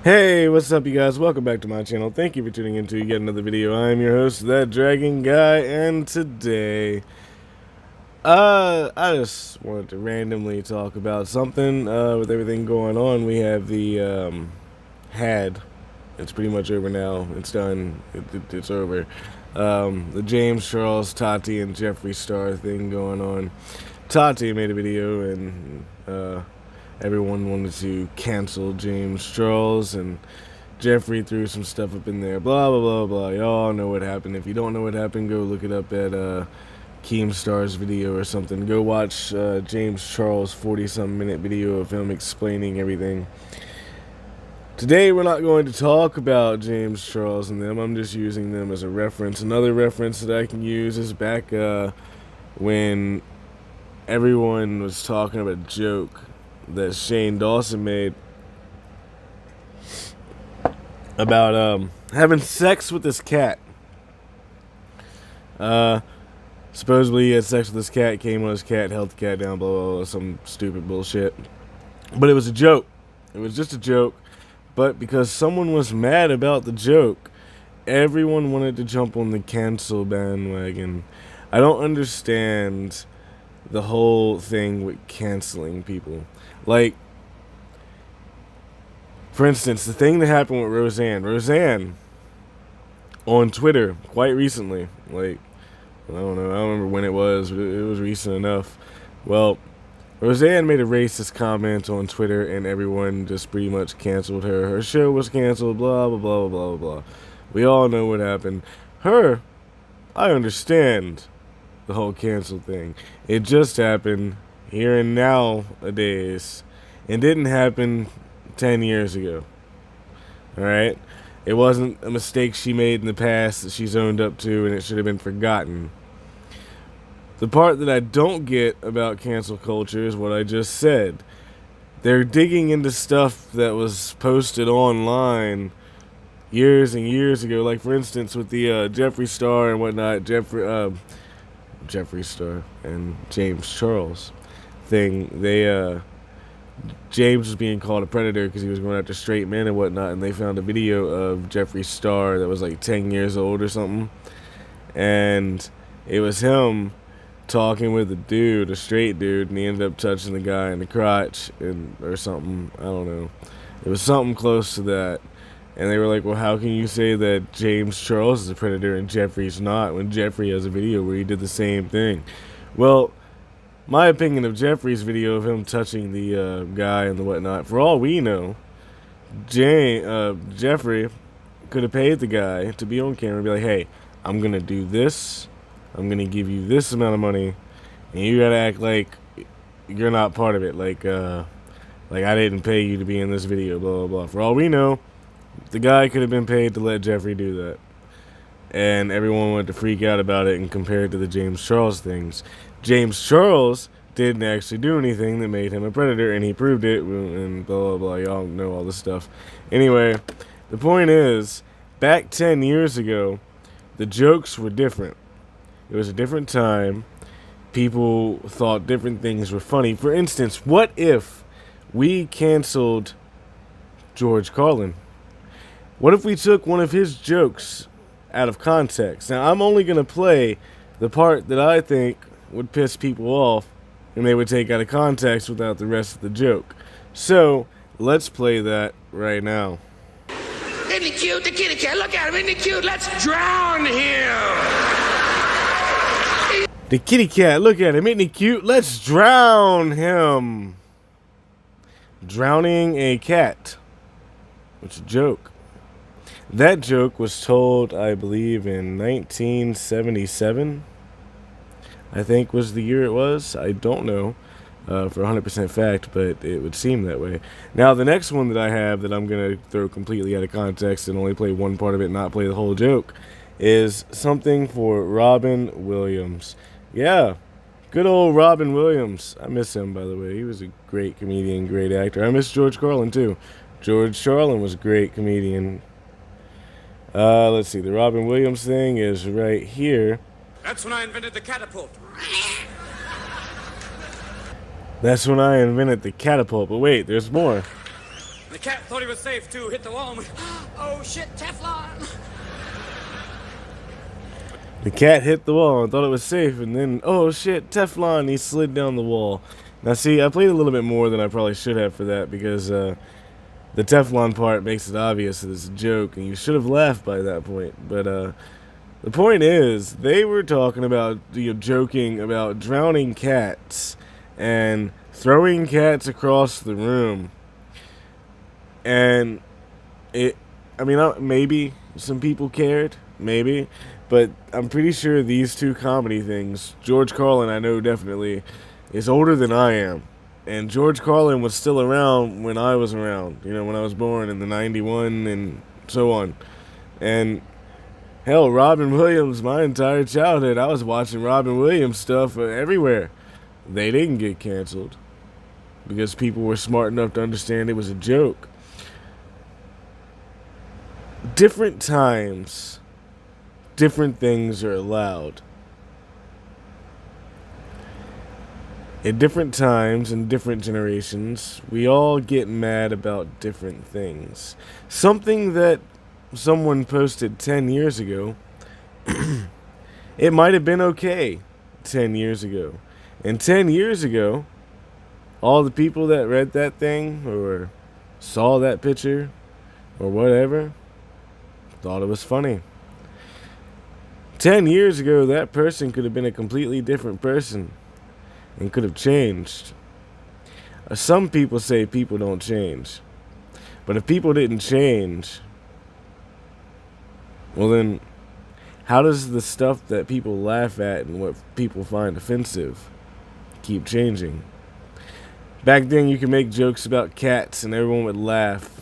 Hey, what's up, you guys? Welcome back to my channel. Thank you for tuning in to yet another video. I'm your host, That Dragon Guy, and today, I just wanted to randomly talk about something, with everything going on. We have the, had, it's pretty much over now. It's done. It's over. The James Charles, Tati, and Jeffree Star thing going on. Tati made a video, and, everyone wanted to cancel James Charles, and Jeffree threw some stuff up in there. Blah, blah, blah, blah. Y'all know what happened. If you don't know what happened, go look it up at Keemstar's video or something. Go watch James Charles' 40-something minute video of him explaining everything. Today, we're not going to talk about James Charles and them. I'm just using them as a reference. Another reference that I can use is back when everyone was talking about a joke that Shane Dawson made about having sex with this cat. Supposedly he had sex with this cat, came on his cat, held the cat down, blah, blah, blah, some stupid bullshit. But it was a joke. It was just a joke. But because someone was mad about the joke, everyone wanted to jump on the cancel bandwagon. I don't understand the whole thing with canceling people. Like, for instance, the thing that happened with Roseanne on Twitter quite recently, like, I don't know, I don't remember when it was, but it was recent enough. Well, Roseanne made a racist comment on Twitter, and everyone just pretty much canceled her. Her show was canceled, blah, blah, blah, blah, blah, blah. We all know what happened. Her, I understand the whole cancel thing. It just happened here and nowadays. It didn't happen 10 years ago. Alright? It wasn't a mistake she made in the past that she's owned up to, and it should have been forgotten. The part that I don't get about cancel culture is what I just said. They're digging into stuff that was posted online years and years ago. Like, for instance, with the Jeffree Star and whatnot, Jeffree Star and James Charles thing, James was being called a predator because he was going after straight men and whatnot, and they found a video of Jeffree Star that was like 10 years old or something, and it was him talking with a straight dude, and he ended up touching the guy in the crotch or something. I don't know. It was something close to that. And they were like, well, how can you say that James Charles is a predator and Jeffree's not, when Jeffree has a video where he did the same thing? Well, my opinion of Jeffree's video of him touching the guy and the whatnot, for all we know, Jeffree could have paid the guy to be on camera and be like, hey, I'm going to do this. I'm going to give you this amount of money, and you got to act like you're not part of it. Like I didn't pay you to be in this video, blah, blah, blah. For all we know, the guy could have been paid to let Jeffree do that. And everyone wanted to freak out about it and compare it to the James Charles things. James Charles didn't actually do anything that made him a predator, and he proved it, and blah, blah, blah. Y'all know all this stuff. Anyway, the point is, back 10 years ago, the jokes were different. It was a different time. People thought different things were funny. For instance, what if we canceled George Carlin? What if we took one of his jokes out of context? Now, I'm only going to play the part that I think would piss people off, and they would take out of context without the rest of the joke. So, let's play that right now. Isn't he cute? The kitty cat. Look at him. Isn't he cute? Let's drown him. The kitty cat, look at him. Isn't he cute? Let's drown him. Drowning a cat. It's a joke. That joke was told, I believe, in 1977. I think was the year it was. I don't know for 100% fact, but it would seem that way. Now, the next one that I have that I'm going to throw completely out of context and only play one part of it, not play the whole joke, is something for Robin Williams. Yeah, good old Robin Williams. I miss him, by the way. He was a great comedian, great actor. I miss George Carlin, too. George Carlin was a great comedian. Let's see. The Robin Williams thing is right here. That's when I invented the catapult. That's when I invented the catapult. But wait, there's more. The cat thought he was safe to hit the wall and went, oh shit, Teflon! The cat hit the wall and thought it was safe, and then, oh shit, Teflon, he slid down the wall. Now see, I played a little bit more than I probably should have for that, because the Teflon part makes it obvious that it's a joke, and you should have laughed by that point. But the point is, they were talking about, joking about drowning cats, and throwing cats across the room. And maybe some people cared, maybe, but I'm pretty sure these two comedy things, George Carlin, I know definitely, is older than I am. And George Carlin was still around when I was around, when I was born in the 91 and so on. And hell, Robin Williams, my entire childhood, I was watching Robin Williams stuff everywhere. They didn't get canceled because people were smart enough to understand it was a joke. Different times, different things are allowed. At different times and different generations, we all get mad about different things. Something that someone posted 10 years ago, it might have been okay 10 years ago. And 10 years ago, all the people that read that thing or saw that picture or whatever thought it was funny. 10 years ago, that person could have been a completely different person and could have changed. Some people say people don't change. But if people didn't change, well then, how does the stuff that people laugh at and what people find offensive keep changing? Back then, you could make jokes about cats and everyone would laugh.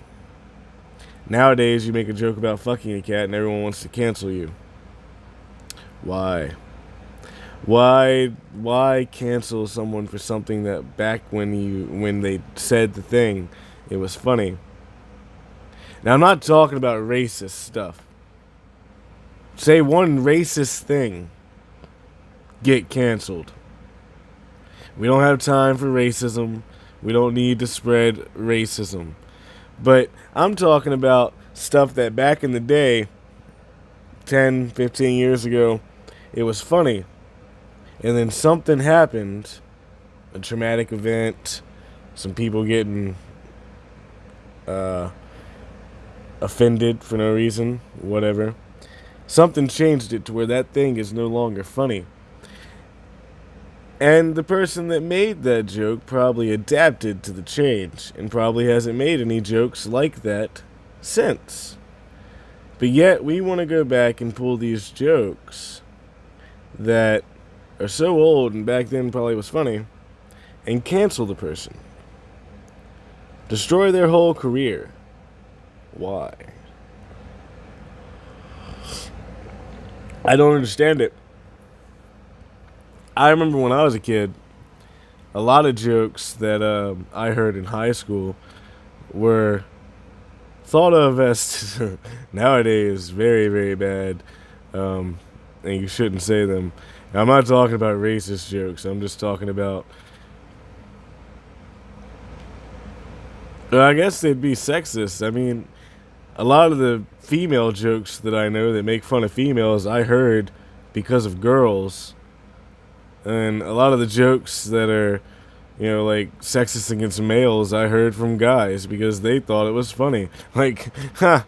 Nowadays, you make a joke about fucking a cat and everyone wants to cancel you. Why? Why cancel someone for something that back when they said the thing, it was funny? Now, I'm not talking about racist stuff. Say one racist thing, get canceled. We don't have time for racism. We don't need to spread racism. But I'm talking about stuff that back in the day, 10, 15 years ago, it was funny. And then something happened, a traumatic event, some people getting offended for no reason, whatever. Something changed it to where that thing is no longer funny. And the person that made that joke probably adapted to the change and probably hasn't made any jokes like that since. But yet we want to go back and pull these jokes that are so old and back then probably was funny and cancel the person. Destroy their whole career. Why? I don't understand it. I remember when I was a kid, a lot of jokes that I heard in high school were thought of as nowadays very, very bad, and you shouldn't say them. Now, I'm not talking about racist jokes. I'm just talking about, I guess they'd be sexist. I mean, a lot of the female jokes that I know that make fun of females, I heard because of girls. And a lot of the jokes that are, like sexist against males, I heard from guys because they thought it was funny. Like, I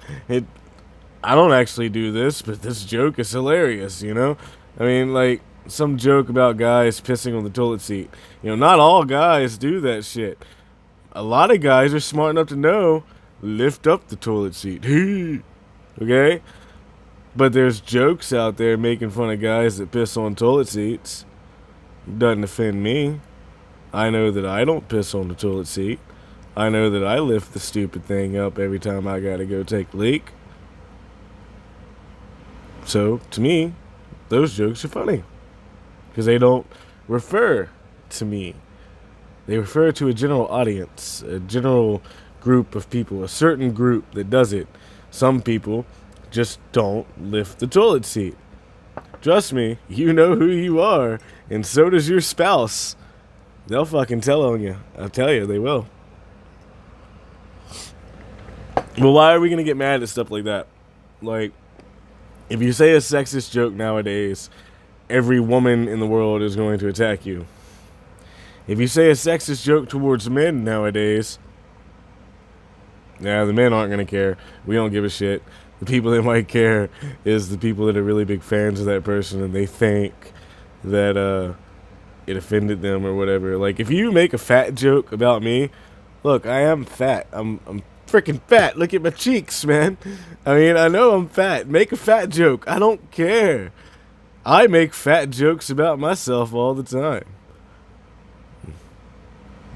don't actually do this, but this joke is hilarious, I mean, like, some joke about guys pissing on the toilet seat. Not all guys do that shit. A lot of guys are smart enough to know, lift up the toilet seat. Okay? But there's jokes out there making fun of guys that piss on toilet seats. Doesn't offend me. I know that I don't piss on the toilet seat. I know that I lift the stupid thing up every time I gotta go take a leak. So, to me, those jokes are funny. Because they don't refer to me. They refer to a general audience, a general group of people, a certain group that does it. Some people just don't lift the toilet seat. Trust me, you know who you are, and so does your spouse. They'll fucking tell on you. I'll tell you, they will. Well, why are we gonna get mad at stuff like that? Like, if you say a sexist joke nowadays, every woman in the world is going to attack you. If you say a sexist joke towards men nowadays, the men aren't gonna care. We don't give a shit. The people that might care is the people that are really big fans of that person and they think that it offended them or whatever. Like, if you make a fat joke about me, look, I am fat. I'm freaking fat. Look at my cheeks, man. I mean, I know I'm fat. Make a fat joke. I don't care. I make fat jokes about myself all the time.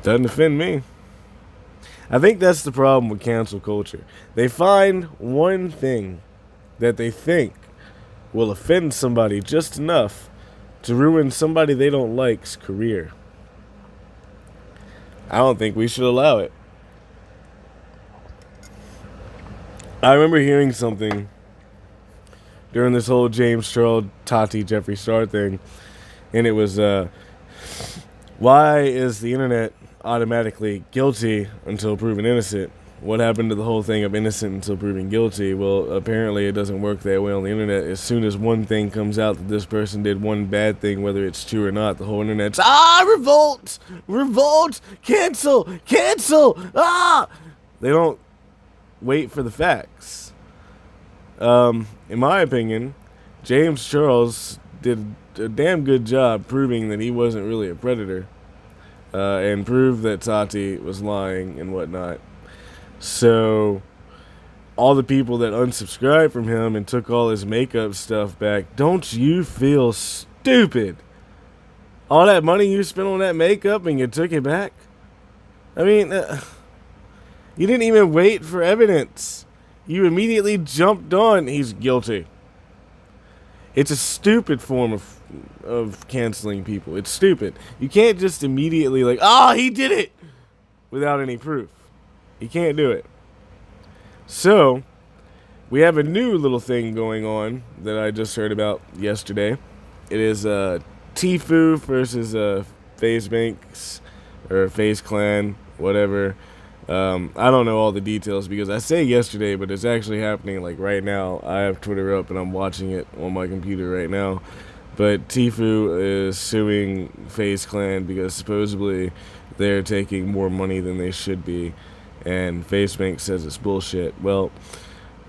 Doesn't offend me. I think that's the problem with cancel culture. They find one thing that they think will offend somebody just enough to ruin somebody they don't like's career. I don't think we should allow it. I remember hearing something during this whole James Charles, Tati, Jeffree Star thing, and it was, why is the internet automatically guilty until proven innocent? What happened to the whole thing of innocent until proven guilty? Well, apparently it doesn't work that way on the internet. As soon as one thing comes out that this person did one bad thing, whether it's true or not, the whole internet's, revolt! Revolt! Cancel! Cancel! They don't wait for the facts. In my opinion, James Charles did a damn good job proving that he wasn't really a predator. And proved that Tati was lying and whatnot. So, all the people that unsubscribed from him and took all his makeup stuff back, don't you feel stupid? All that money you spent on that makeup and you took it back? I mean, you didn't even wait for evidence. You immediately jumped on, he's guilty. It's a stupid form of canceling people. It's stupid. You can't just immediately he did it without any proof. You can't do it. So, we have a new little thing going on that I just heard about yesterday. It is Tfue versus FaZe Banks or FaZe Clan, whatever. I don't know all the details because I say yesterday, but it's actually happening like right now. I have Twitter up and I'm watching it on my computer right now. But Tfue is suing FaZe Clan because supposedly they're taking more money than they should be. And FaZe Bank says it's bullshit. Well,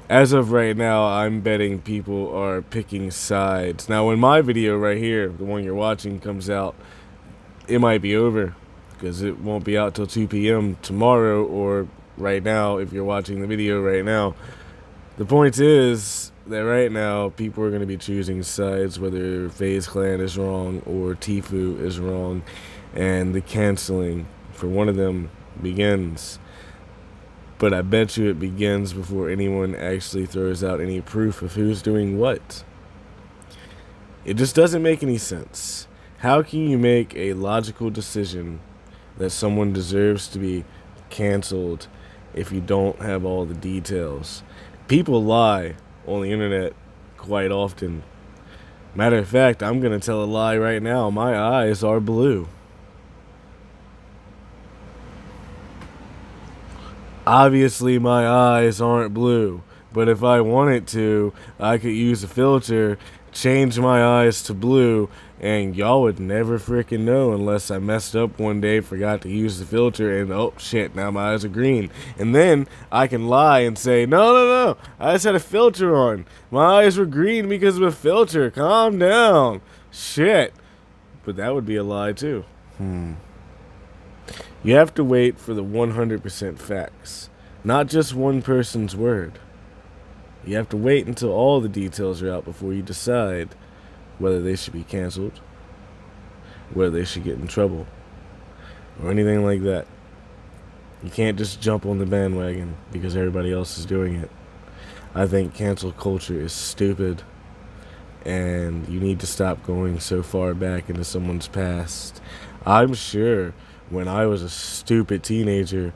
as of right now, I'm betting people are picking sides. Now, when my video right here, the one you're watching, comes out, it might be over. Because it won't be out till 2 p.m. tomorrow or right now if you're watching the video right now. The point is that right now people are going to be choosing sides whether FaZe Clan is wrong or Tfue is wrong, and the canceling for one of them begins. But I bet you it begins before anyone actually throws out any proof of who's doing what. It just doesn't make any sense. How can you make a logical decision that someone deserves to be canceled if you don't have all the details? People lie on the internet quite often. Matter of fact, I'm going to tell a lie right now. My eyes are blue. Obviously, my eyes aren't blue. But if I wanted to, I could use a filter, change my eyes to blue, and y'all would never freaking know unless I messed up one day, forgot to use the filter, and oh shit, now my eyes are green. And then I can lie and say, no, I just had a filter on. My eyes were green because of a filter. Calm down. Shit. But that would be a lie too. You have to wait for the 100% facts, not just one person's word. You have to wait until all the details are out before you decide whether they should be canceled, whether they should get in trouble, or anything like that. You can't just jump on the bandwagon because everybody else is doing it. I think cancel culture is stupid, and you need to stop going so far back into someone's past. I'm sure when I was a stupid teenager,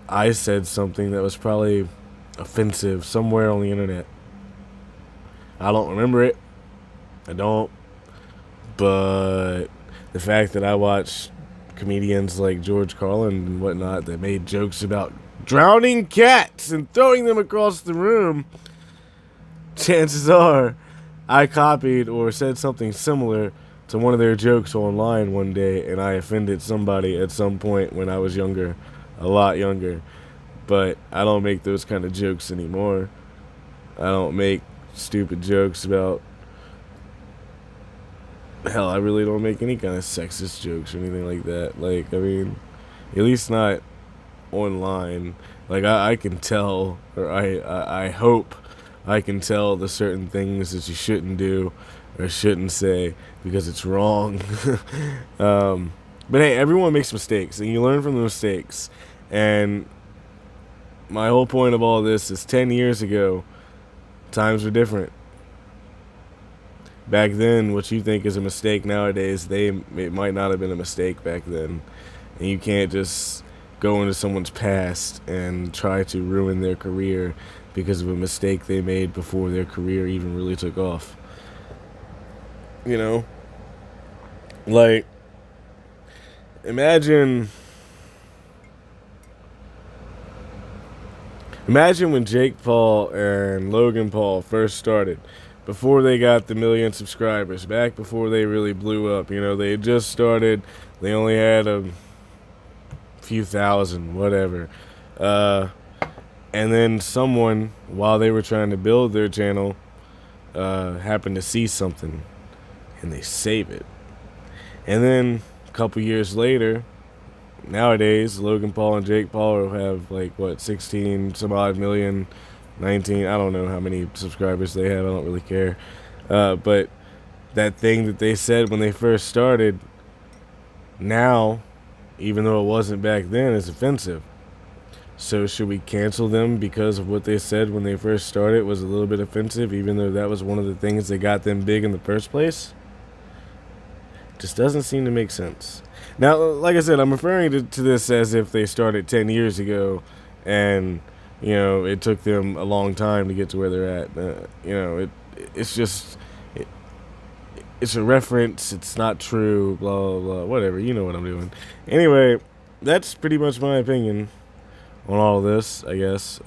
I said something that was probably offensive somewhere on the internet. I don't remember it. I don't. But the fact that I watched comedians like George Carlin and whatnot that made jokes about drowning cats and throwing them across the room, chances are I copied or said something similar to one of their jokes online one day, and I offended somebody at some point when I was younger, a lot younger. But I don't make those kind of jokes anymore. I don't make stupid jokes about... Hell, I really don't make any kind of sexist jokes or anything like that. Like, I mean, at least not online. Like, I can tell, or I hope I can tell the certain things that you shouldn't do or shouldn't say because it's wrong. But hey, everyone makes mistakes, and you learn from the mistakes. And my whole point of all this is 10 years ago, times were different. Back then, what you think is a mistake nowadays, it might not have been a mistake back then. And you can't just go into someone's past and try to ruin their career because of a mistake they made before their career even really took off. You know? Like, imagine when Jake Paul and Logan Paul first started. Before they got the 1 million subscribers, back before they really blew up. You know, they had just started. They only had a few thousand, whatever. And then someone, while they were trying to build their channel, happened to see something, and they save it. And then a couple years later, nowadays, Logan Paul and Jake Paul have, like, 16 some odd million, 19, I don't know how many subscribers they have, I don't really care. But that thing that they said when they first started, now, even though it wasn't back then, is offensive. So should we cancel them because of what they said when they first started was a little bit offensive, even though that was one of the things that got them big in the first place? Just doesn't seem to make sense. Now, like I said, I'm referring to this as if they started 10 years ago and, you know, it took them a long time to get to where they're at. You know, it's just... It's a reference. It's not true. Blah, blah, blah. Whatever. You know what I'm doing. Anyway, that's pretty much my opinion on all of this, I guess.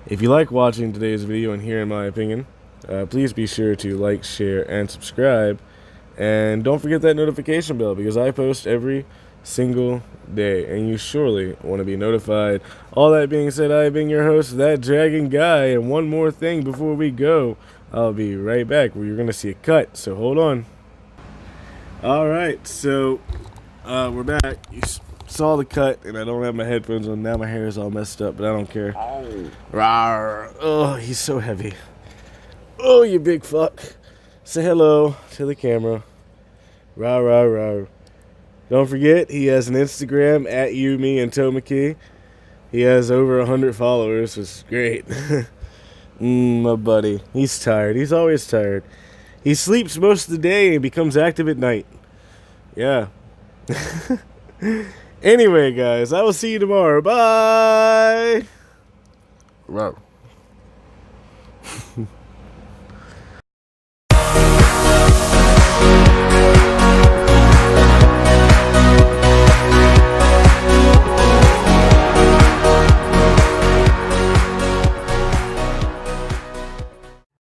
If you like watching today's video and hearing my opinion, please be sure to like, share, and subscribe. And don't forget that notification bell because I post every single day, and you surely want to be notified. All that being said, I have been your host, That Dragon Guy, and one more thing before we go. I'll be right back where you're going to see a cut, so hold on. Alright, so we're back. You saw the cut, and I don't have my headphones on. Now my hair is all messed up, but I don't care. Rawr. Oh, he's so heavy. Oh, you big fuck. Say hello to the camera. Rawr, rawr, rawr. Don't forget, he has an Instagram, at you, me, and Tomaki. He has over 100 followers, which is great. My buddy. He's tired. He's always tired. He sleeps most of the day and becomes active at night. Yeah. Anyway, guys, I will see you tomorrow. Bye! Rawr.